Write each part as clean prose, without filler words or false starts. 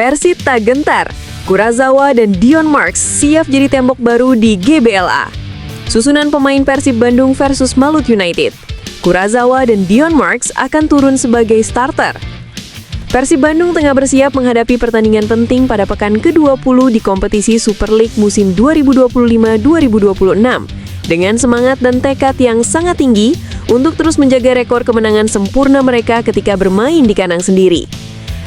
Persib tak gentar, Kurzawa dan Dion Marks siap jadi tembok baru di GBLA. Susunan pemain Persib Bandung versus Malut United. Kurzawa dan Dion Marks akan turun sebagai starter. Persib Bandung tengah bersiap menghadapi pertandingan penting pada pekan ke-20 di kompetisi Super League musim 2025-2026 dengan semangat dan tekad yang sangat tinggi untuk terus menjaga rekor kemenangan sempurna mereka ketika bermain di kandang sendiri.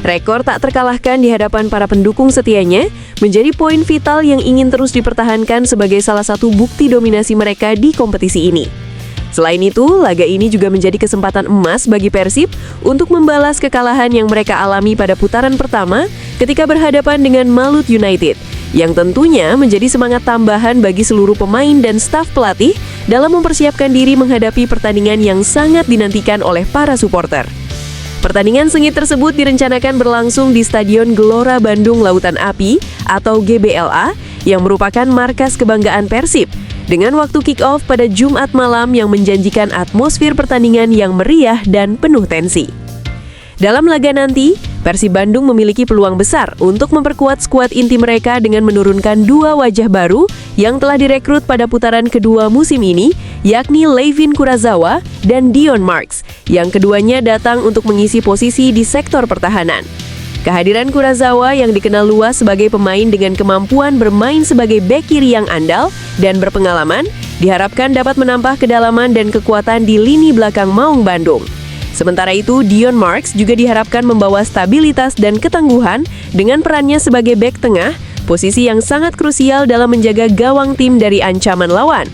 Rekor tak terkalahkan di hadapan para pendukung setianya menjadi poin vital yang ingin terus dipertahankan sebagai salah satu bukti dominasi mereka di kompetisi ini. Selain itu, laga ini juga menjadi kesempatan emas bagi Persib untuk membalas kekalahan yang mereka alami pada putaran pertama ketika berhadapan dengan Malut United, yang tentunya menjadi semangat tambahan bagi seluruh pemain dan staf pelatih dalam mempersiapkan diri menghadapi pertandingan yang sangat dinantikan oleh para supporter. Pertandingan sengit tersebut direncanakan berlangsung di Stadion Gelora Bandung Lautan Api atau GBLA yang merupakan markas kebanggaan Persib, dengan waktu kick-off pada Jumat malam yang menjanjikan atmosfer pertandingan yang meriah dan penuh tensi. Dalam laga nanti, Persib Bandung memiliki peluang besar untuk memperkuat skuad inti mereka dengan menurunkan dua wajah baru yang telah direkrut pada putaran kedua musim ini, yakni Levin Kurzawa dan Dion Marks, yang keduanya datang untuk mengisi posisi di sektor pertahanan. Kehadiran Kurzawa yang dikenal luas sebagai pemain dengan kemampuan bermain sebagai bek kiri yang andal dan berpengalaman, diharapkan dapat menambah kedalaman dan kekuatan di lini belakang Maung Bandung. Sementara itu, Dion Marks juga diharapkan membawa stabilitas dan ketangguhan dengan perannya sebagai bek tengah, posisi yang sangat krusial dalam menjaga gawang tim dari ancaman lawan.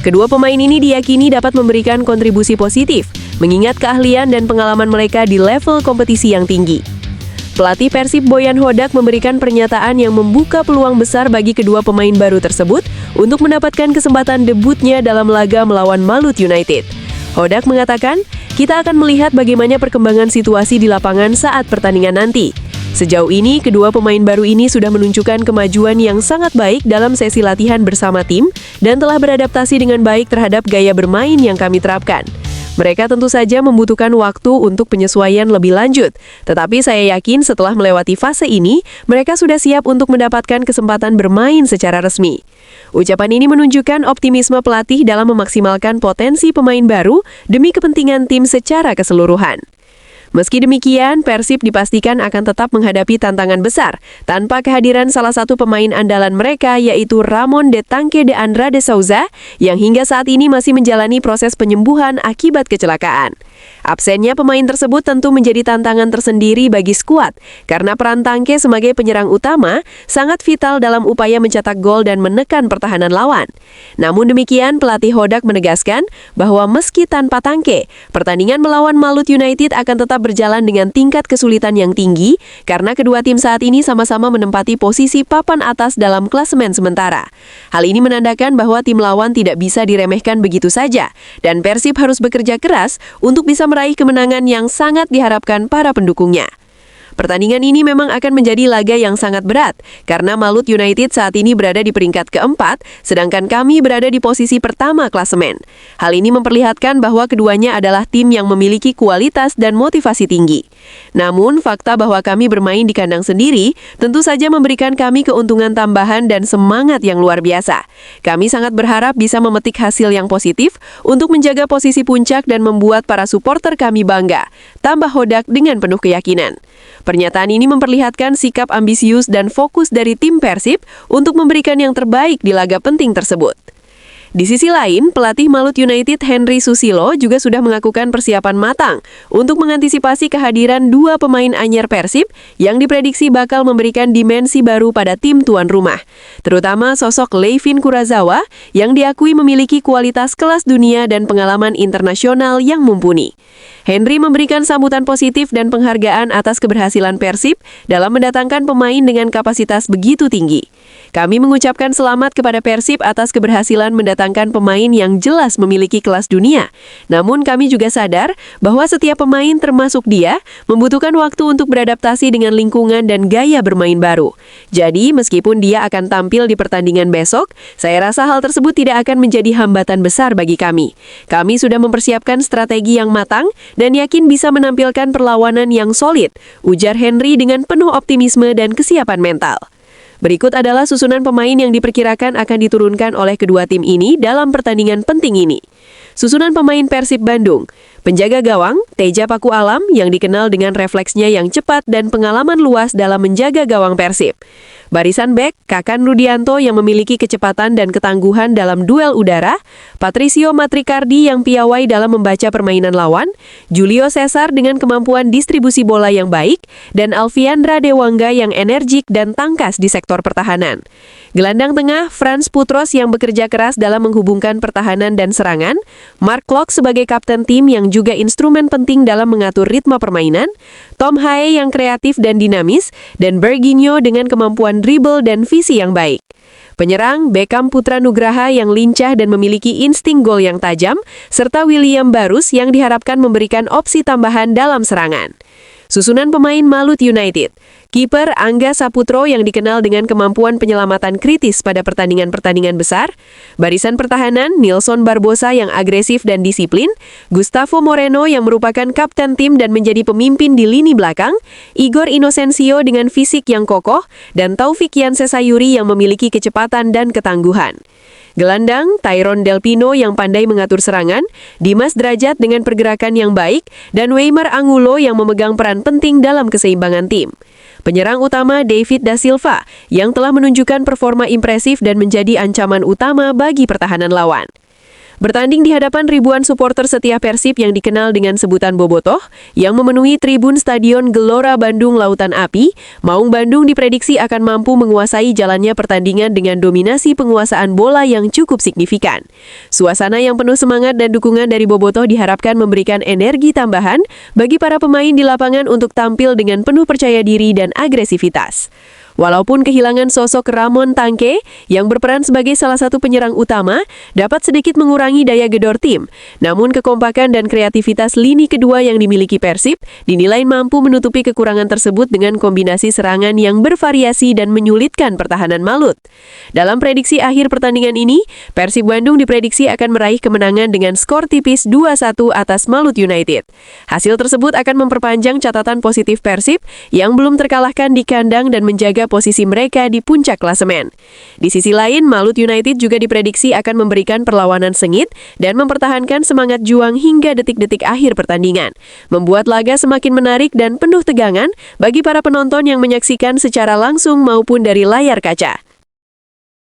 Kedua pemain ini diyakini dapat memberikan kontribusi positif, mengingat keahlian dan pengalaman mereka di level kompetisi yang tinggi. Pelatih Persib Boyan Hodak memberikan pernyataan yang membuka peluang besar bagi kedua pemain baru tersebut untuk mendapatkan kesempatan debutnya dalam laga melawan Malut United. Hodak mengatakan, "Kita akan melihat bagaimana perkembangan situasi di lapangan saat pertandingan nanti. Sejauh ini, kedua pemain baru ini sudah menunjukkan kemajuan yang sangat baik dalam sesi latihan bersama tim dan telah beradaptasi dengan baik terhadap gaya bermain yang kami terapkan. Mereka tentu saja membutuhkan waktu untuk penyesuaian lebih lanjut, tetapi saya yakin setelah melewati fase ini, mereka sudah siap untuk mendapatkan kesempatan bermain secara resmi." Ucapan ini menunjukkan optimisme pelatih dalam memaksimalkan potensi pemain baru demi kepentingan tim secara keseluruhan. Meski demikian, Persib dipastikan akan tetap menghadapi tantangan besar tanpa kehadiran salah satu pemain andalan mereka, yaitu Ramon de Tanque de Andrade Souza, yang hingga saat ini masih menjalani proses penyembuhan akibat kecelakaan. Absennya pemain tersebut tentu menjadi tantangan tersendiri bagi skuad, karena peran Tanque sebagai penyerang utama sangat vital dalam upaya mencetak gol dan menekan pertahanan lawan. Namun demikian, pelatih Hodak menegaskan bahwa meski tanpa Tanque, pertandingan melawan Malut United akan tetap berjalan dengan tingkat kesulitan yang tinggi, karena kedua tim saat ini sama-sama menempati posisi papan atas dalam klasemen sementara. Hal ini menandakan bahwa tim lawan tidak bisa diremehkan begitu saja, dan Persib harus bekerja keras untuk bisa meraih kemenangan yang sangat diharapkan para pendukungnya. Pertandingan ini memang akan menjadi laga yang sangat berat, karena Malut United saat ini berada di peringkat keempat, sedangkan kami berada di posisi pertama klasemen. Hal ini memperlihatkan bahwa keduanya adalah tim yang memiliki kualitas dan motivasi tinggi. Namun, fakta bahwa kami bermain di kandang sendiri tentu saja memberikan kami keuntungan tambahan dan semangat yang luar biasa. Kami sangat berharap bisa memetik hasil yang positif untuk menjaga posisi puncak dan membuat para supporter kami bangga, tambah Hodak dengan penuh keyakinan. Pernyataan ini memperlihatkan sikap ambisius dan fokus dari tim Persib untuk memberikan yang terbaik di laga penting tersebut. Di sisi lain, pelatih Malut United Henry Susilo juga sudah melakukan persiapan matang untuk mengantisipasi kehadiran dua pemain anyar Persib yang diprediksi bakal memberikan dimensi baru pada tim tuan rumah, terutama sosok Levin Kurzawa yang diakui memiliki kualitas kelas dunia dan pengalaman internasional yang mumpuni. Henry memberikan sambutan positif dan penghargaan atas keberhasilan Persib dalam mendatangkan pemain dengan kapasitas begitu tinggi. Kami mengucapkan selamat kepada Persib atas keberhasilan mendatangkan pemain yang jelas memiliki kelas dunia. Namun kami juga sadar bahwa setiap pemain termasuk dia membutuhkan waktu untuk beradaptasi dengan lingkungan dan gaya bermain baru. Jadi meskipun dia akan tampil di pertandingan besok, saya rasa hal tersebut tidak akan menjadi hambatan besar bagi kami. Kami sudah mempersiapkan strategi yang matang dan yakin bisa menampilkan perlawanan yang solid, ujar Henry dengan penuh optimisme dan kesiapan mental. Berikut adalah susunan pemain yang diperkirakan akan diturunkan oleh kedua tim ini dalam pertandingan penting ini. Susunan pemain Persib Bandung: penjaga gawang, Teja Paku Alam yang dikenal dengan refleksnya yang cepat dan pengalaman luas dalam menjaga gawang Persib. Barisan bek, Kakan Rudianto yang memiliki kecepatan dan ketangguhan dalam duel udara, Patricio Matrikardi yang piawai dalam membaca permainan lawan, Julio Cesar dengan kemampuan distribusi bola yang baik, dan Alfiandra Dewangga yang energik dan tangkas di sektor pertahanan. Gelandang tengah, Frans Putros yang bekerja keras dalam menghubungkan pertahanan dan serangan, Mark Klok sebagai kapten tim yang juga instrumen penting dalam mengatur ritme permainan, Tom Hae yang kreatif dan dinamis, dan Berginho dengan kemampuan dribble dan visi yang baik. Penyerang, Beckham Putra Nugraha yang lincah dan memiliki insting gol yang tajam, serta William Barus yang diharapkan memberikan opsi tambahan dalam serangan. Susunan pemain Malut United: kiper Angga Saputro yang dikenal dengan kemampuan penyelamatan kritis pada pertandingan-pertandingan besar, barisan pertahanan Nilson Barbosa yang agresif dan disiplin, Gustavo Moreno yang merupakan kapten tim dan menjadi pemimpin di lini belakang, Igor Inocencio dengan fisik yang kokoh, dan Taufik Yanse Sayuri yang memiliki kecepatan dan ketangguhan. Gelandang, Tyrone Del Pino yang pandai mengatur serangan, Dimas Drajat dengan pergerakan yang baik, dan Weimer Angulo yang memegang peran penting dalam keseimbangan tim. Penyerang utama David Da Silva yang telah menunjukkan performa impresif dan menjadi ancaman utama bagi pertahanan lawan. Bertanding di hadapan ribuan supporter setia Persib yang dikenal dengan sebutan Bobotoh, yang memenuhi tribun Stadion Gelora Bandung Lautan Api, Maung Bandung diprediksi akan mampu menguasai jalannya pertandingan dengan dominasi penguasaan bola yang cukup signifikan. Suasana yang penuh semangat dan dukungan dari Bobotoh diharapkan memberikan energi tambahan bagi para pemain di lapangan untuk tampil dengan penuh percaya diri dan agresivitas. Walaupun kehilangan sosok Ramon Tangke yang berperan sebagai salah satu penyerang utama dapat sedikit mengurangi daya gedor tim, namun kekompakan dan kreativitas lini kedua yang dimiliki Persib dinilai mampu menutupi kekurangan tersebut dengan kombinasi serangan yang bervariasi dan menyulitkan pertahanan Malut. Dalam prediksi akhir pertandingan ini, Persib Bandung diprediksi akan meraih kemenangan dengan skor tipis 2-1 atas Malut United. Hasil tersebut akan memperpanjang catatan positif Persib yang belum terkalahkan di kandang dan menjaga posisi mereka di puncak klasemen. Di sisi lain, Malut United juga diprediksi akan memberikan perlawanan sengit dan mempertahankan semangat juang hingga detik-detik akhir pertandingan, membuat laga semakin menarik dan penuh tegangan bagi para penonton yang menyaksikan secara langsung maupun dari layar kaca.